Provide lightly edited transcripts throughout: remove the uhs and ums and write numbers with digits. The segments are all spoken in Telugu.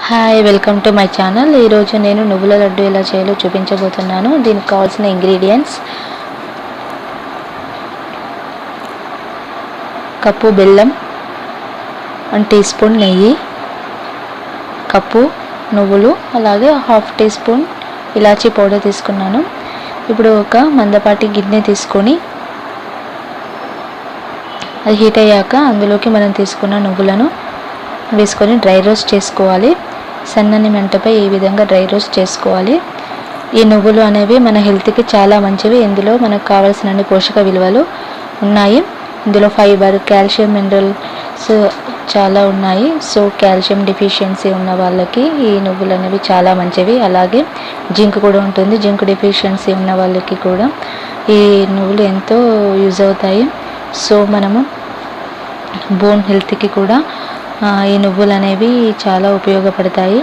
Hi, welcome to my channel. ఈరోజు నేను నువ్వుల లడ్డు ఎలా చేయాలో చూపించబోతున్నాను. దీనికి కావాల్సిన ఇంగ్రీడియంట్స్: కప్పు బెల్లం, 1 టీ స్పూన్ నెయ్యి, కప్పు నువ్వులు, అలాగే 1/2 టీ స్పూన్ ఇలాచీ పౌడర్ తీసుకున్నాను. ఇప్పుడు ఒక మందపాటి గిన్నె తీసుకొని అది హీట్ అయ్యాక అందులోకి మనం తీసుకున్న నువ్వులను వేసుకొని డ్రై రోస్ట్ చేసుకోవాలి. సన్నని మంటపై ఈ విధంగా డ్రై రోస్ట్ చేసుకోవాలి. ఈ నువ్వులు అనేవి మన హెల్త్కి చాలా మంచివి. ఇందులో మనకు కావాల్సిన పోషక విలువలు ఉన్నాయి. ఇందులో ఫైబర్, కాల్షియం, మినరల్స్ చాలా ఉన్నాయి. సో కాల్షియం డెఫిషియన్సీ ఉన్న వాళ్ళకి ఈ నువ్వులు అనేవి చాలా మంచివి. అలాగే జింక్ కూడా ఉంటుంది. జింక్ డెఫిషియన్సీ ఉన్న వాళ్ళకి కూడా ఈ నువ్వులు ఎంతో యూజ్ అవుతాయి. సో మనము బోన్ హెల్త్కి కూడా ఈ నువ్వులు అనేవి చాలా ఉపయోగపడతాయి.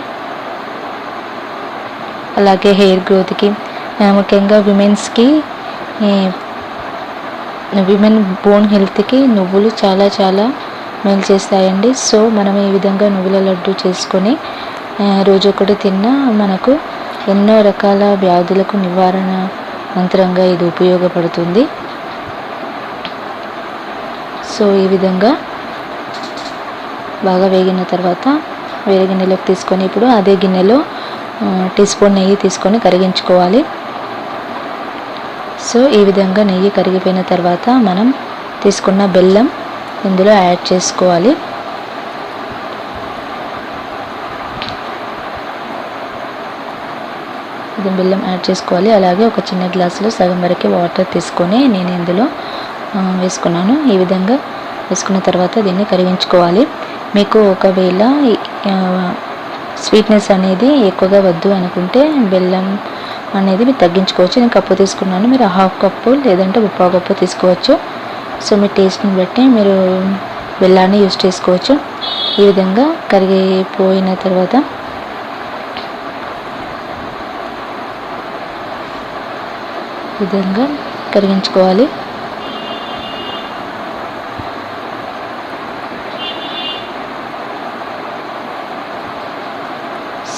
అలాగే హెయిర్ గ్రోత్కి, ముఖ్యంగా విమెన్ బోన్ హెల్త్కి నువ్వులు చాలా చాలా మేలు చేస్తాయండి. సో మనం ఈ విధంగా నువ్వుల లడ్డు చేసుకొని రోజు ఒకటి తిన్నా మనకు ఎన్నో రకాల వ్యాధులకు నివారణ మంత్రంగా ఇది ఉపయోగపడుతుంది. సో ఈ విధంగా బాగా వేగిన తర్వాత వేరే గిన్నెలోకి తీసుకొని ఇప్పుడు అదే గిన్నెలో టీ స్పూన్ నెయ్యి తీసుకొని కరిగించుకోవాలి. సో ఈ విధంగా నెయ్యి కరిగిపోయిన తర్వాత మనం తీసుకున్న బెల్లం ఇందులో యాడ్ చేసుకోవాలి. ఇది బెల్లం యాడ్ చేసుకోవాలి. అలాగే ఒక చిన్న గ్లాసులో సగం వరకు వాటర్ తీసుకొని నేను ఇందులో వేసుకున్నాను. ఈ విధంగా వేసుకున్న తర్వాత దీన్ని కరిగించుకోవాలి. మీకు ఒకవేళ స్వీట్నెస్ అనేది ఎక్కువగా వద్దు అనుకుంటే బెల్లం అనేది మీరు తగ్గించుకోవచ్చు. నేను కప్పు తీసుకున్నాను, మీరు 1/2 కప్పు లేదంటే 1/4 కప్పు తీసుకోవచ్చు. సో మీ టేస్ట్ని బట్టి మీరు బెల్లాన్ని యూజ్ చేసుకోవచ్చు. ఈ విధంగా కరిగిపోయిన తర్వాత విధంగా కరిగించుకోవాలి.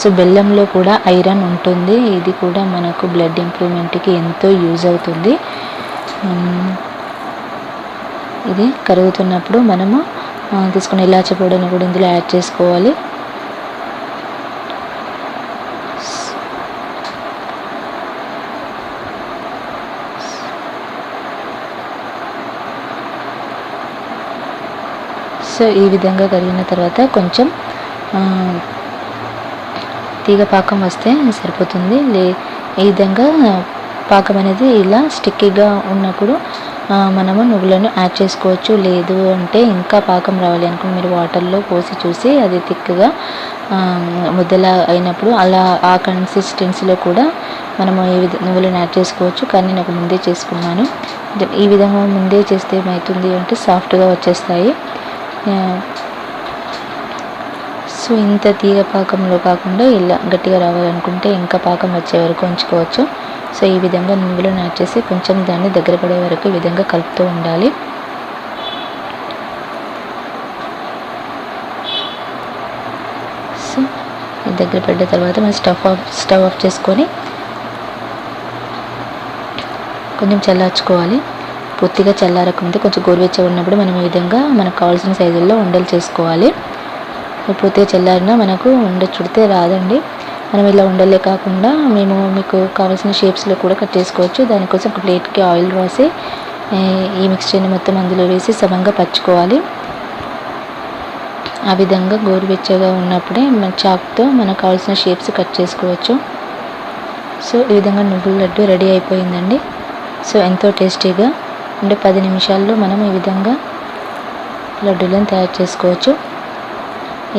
సో బెల్లంలో కూడా ఐరన్ ఉంటుంది. ఇది కూడా మనకు బ్లడ్ ఇంప్రూవ్మెంట్కి ఎంతో యూజ్ అవుతుంది. ఇది కరుగుతున్నప్పుడు మనము తీసుకున్న ఇలాచీ పౌడర్ని కూడా ఇందులో యాడ్ చేసుకోవాలి. సో ఈ విధంగా కరిగిన తర్వాత కొంచెం తీగ పాకం వస్తే సరిపోతుంది. ఈ విధంగా పాకం అనేది ఇలా స్టిక్కీగా ఉన్నప్పుడు మనము నువ్వులను యాడ్ చేసుకోవచ్చు. లేదు అంటే ఇంకా పాకం రావాలి అనుకుని మీరు వాటర్లో పోసి చూసి అది థిక్గా ముద్దలా అయినప్పుడు అలా ఆ కన్సిస్టెన్సీలో కూడా మనము ఈ నువ్వులను యాడ్ చేసుకోవచ్చు. కానీ నేను ముందే చేసుకున్నాను. ఈ విధంగా ముందే చేస్తే ఏమవుతుంది అంటే సాఫ్ట్గా వచ్చేస్తాయి. సో ఇంత తీగ పాకంలో కాకుండా ఇలా గట్టిగా రావాలనుకుంటే ఇంకా పాకం వచ్చే వరకు ఉంచుకోవచ్చు. సో ఈ విధంగా నువ్వులను యాడ్ చేసి కొంచెం దాన్ని దగ్గర పడే వరకు ఈ విధంగా కలుపుతూ ఉండాలి. సో దగ్గర పడ్డ తర్వాత మనం స్టవ్ ఆఫ్ చేసుకొని కొంచెం చల్లార్చుకోవాలి. పూర్తిగా చల్లారకముందే కొంచెం గోరువెచ్చగా ఉన్నప్పుడు మనం ఈ విధంగా మనకు కావాల్సిన సైజుల్లో ఉండలు చేసుకోవాలి. పూర్తిగా చల్లారినా మనకు ఉండ చుడితే రాదండి. మనం ఇలా ఉండలే కాకుండా మీకు కావాల్సిన షేప్స్లో కూడా కట్ చేసుకోవచ్చు. దానికోసం ఒక ప్లేట్కి ఆయిల్ రాసి ఈ మిక్స్చర్ని మొత్తం అందులో వేసి సమంగా పరుచుకోవాలి. ఆ విధంగా గోరువెచ్చగా ఉన్నప్పుడే మన చాక్తో మనకు కావాల్సిన షేప్స్ కట్ చేసుకోవచ్చు. సో ఈ విధంగా నువ్వుల లడ్డు రెడీ అయిపోయిందండి. సో ఎంతో టేస్టీగా 10 నిమిషాల్లో మనం ఈ విధంగా లడ్డూలను తయారు చేసుకోవచ్చు.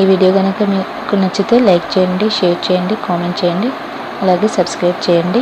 ఈ వీడియో కనుక మీకు నచ్చితే లైక్ చేయండి, షేర్ చేయండి, కామెంట్ చేయండి, అలాగే సబ్స్క్రైబ్ చేయండి.